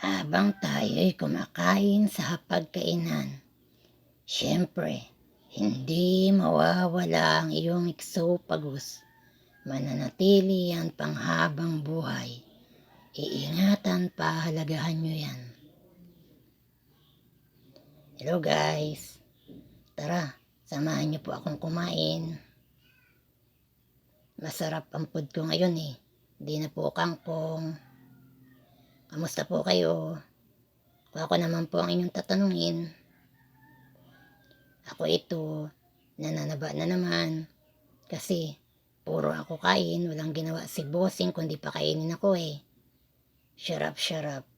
Habang tayo'y kumakain sa hapagkainan, siyempre, hindi mawawala ang iyong esophagus. Mananatili yan panghabang buhay. Iingatan, pahalagahan nyo yan. Hello guys, tara, samahan nyo po akong kumain. Masarap ang food ko ngayon eh. Di na po kangkong. Kamusta po kayo? Kung ako naman po ang inyong tatanungin, ako ito, nananaba na naman. Kasi puro ako kain, walang ginawa si bossing kundi pakainin ako eh. Shut up, shut up.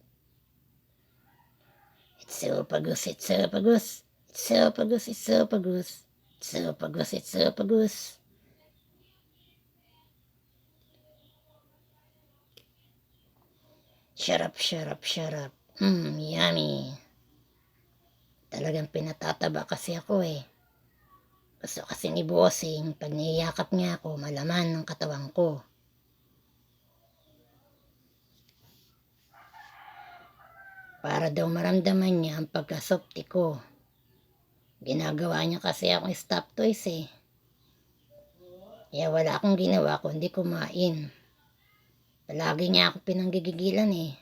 Esophagus, esophagus. Esophagus, esophagus. Esophagus, esophagus. Shut up, shut up, shut up. Yummy. Talagang pinatataba kasi ako eh. Gusto kasi ni bossing, pag niyayakap niya ako, malaman ng katawan ko. Para daw maramdaman niya ang pagkasofty ko. Ginagawa niya kasi akong stop toys eh. Kaya wala akong ginawa kundi kumain. Palagi niya ako pinanggigigilan eh.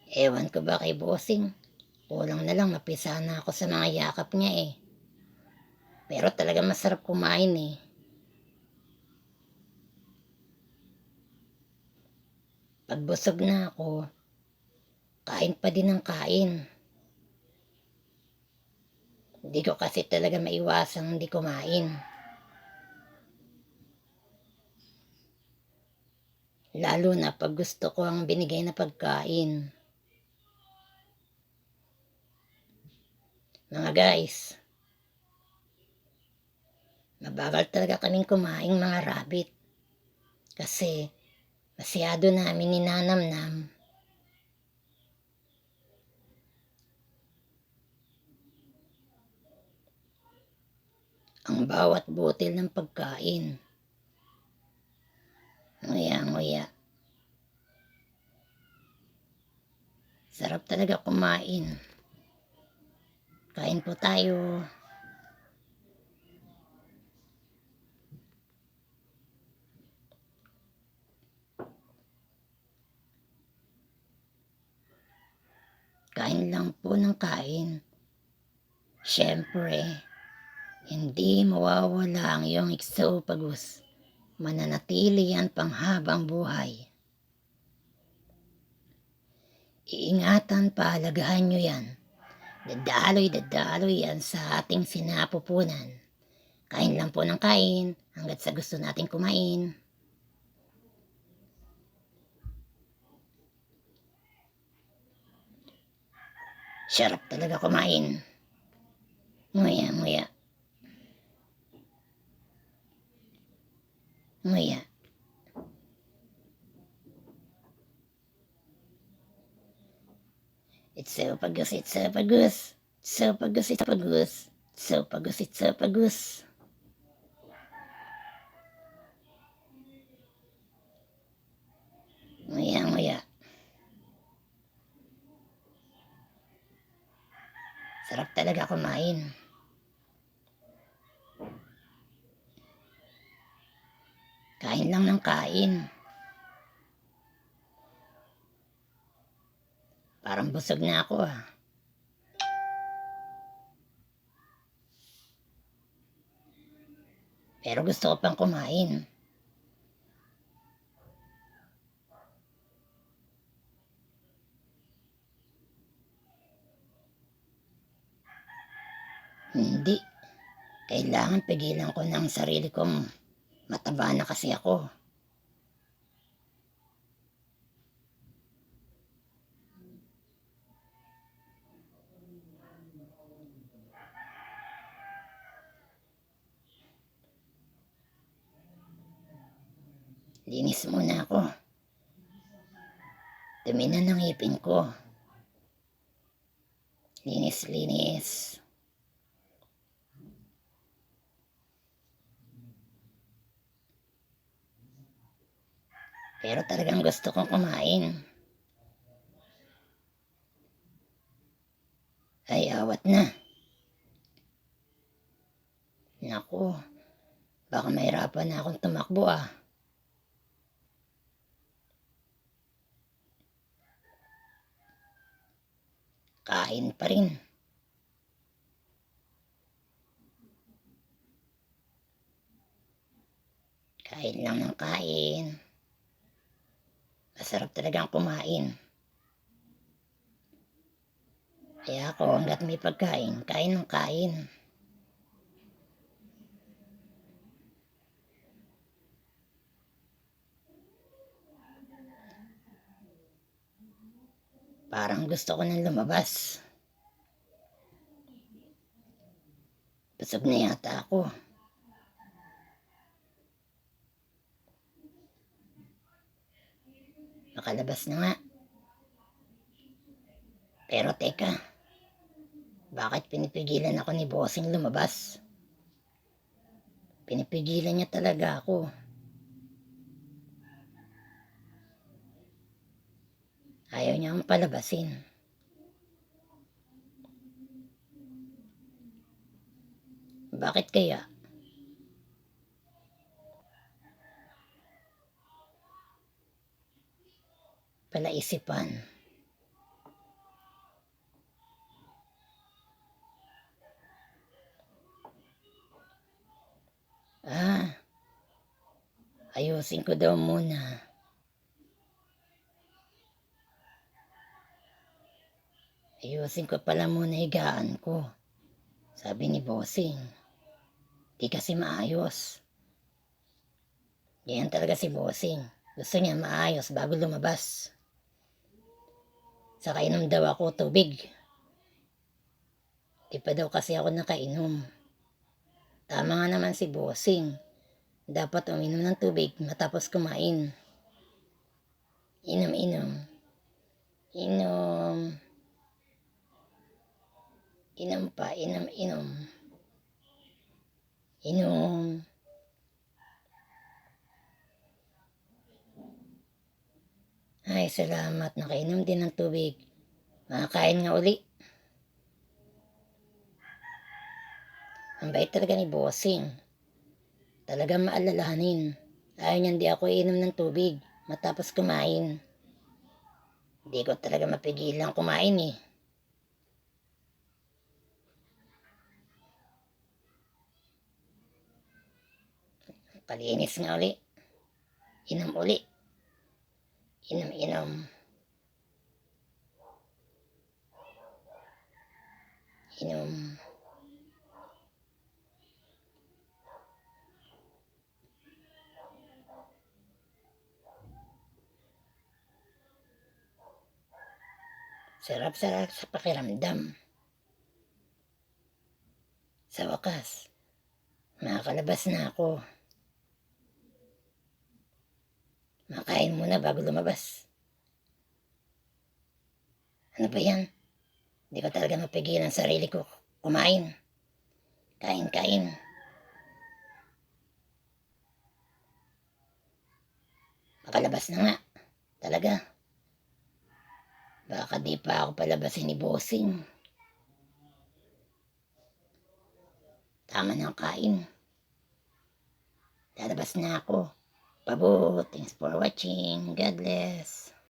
Ewan ko ba kay bossing, kulang na lang mapisa na ako sa mga yakap niya eh. Pero talaga masarap kumain eh. Pag busog na ako, kain pa din ng kain. Hindi ko kasi talaga maiwasang hindi kumain. Lalo na pag gusto ko ang binigay na pagkain. Mga guys, mabagal talaga kaming kumain mga rabbit. Kasi masyado namin ninanamnam. Ang bawat butil ng pagkain. Nguya-nguya. Sarap talaga kumain. Kain po tayo. Kain lang po ng kain. Siyempre, hindi mawawala ang iyong esophagus. Mananatili yan panghabang buhay. Iingatan, pahalagahan nyo yan. Dadaloy yan sa ating sinapupunan. Kain lang po ng kain hanggat sa gusto natin kumain. Sarap talaga kumain. Nguya, nguya. Nguya. Esophagus, esophagus. Esophagus, esophagus. Esophagus, esophagus. Nguya, nguya. Sarap talaga kumain. Kain lang ng kain. Parang busog na ako ah. Pero gusto ko pang kumain. Hindi. Kailangan pigilan ko ng sarili kong mataba na kasi ako. Linis muna ako. Dumi na ng ngipin ko. Linis, linis. Pero talagang gusto kong kumain. Ay, awat na. Naku, baka mahirapan na akong tumakbo ah. Kain pa rin. Kain lang ng kain. Masarap talagang kumain. Kaya ako hanggat may pagkain, kain ng kain. Parang gusto ko nang lumabas. Busog na yata ako. Makalabas na nga. Pero teka, bakit pinipigilan ako ni Bossing lumabas? Pinipigilan niya talaga ako. Ayaw niya akong palabasin. Bakit kaya? Palaisipan. Ayusin ko daw muna. Ayusin ko pala muna higaan ko. Sabi ni Bossing. Di kasi maayos. Ganyan talaga si Bossing. Gusto niya maayos bago lumabas. Saka inom daw ako tubig. Di pa daw kasi ako nakainom. Tama nga naman si Bossing. Dapat uminom ng tubig matapos kumain. Inom. Inom pa, inom. Inom. Ay, salamat. Nakainom din ng tubig. Makakain nga uli. Ang bait talaga ni Bossing. Talagang maalalahanin. Ayaw niyan di ako inom ng tubig matapos kumain. Hindi ko talaga mapigilan kumain eh. Palinis nga uli. Inom uli. Inom. Sarap sa pakiramdam. Sa wakas, makakalabas na ako. Makain muna bago lumabas. Ano ba yan? Hindi ko talaga mapigilan sarili ko kumain. Kain. Makalabas na nga. Talaga. Baka di pa ako palabasin ni Bossing. Tama na ang kain. Lalabas na ako. Pabo, thanks for watching. God bless.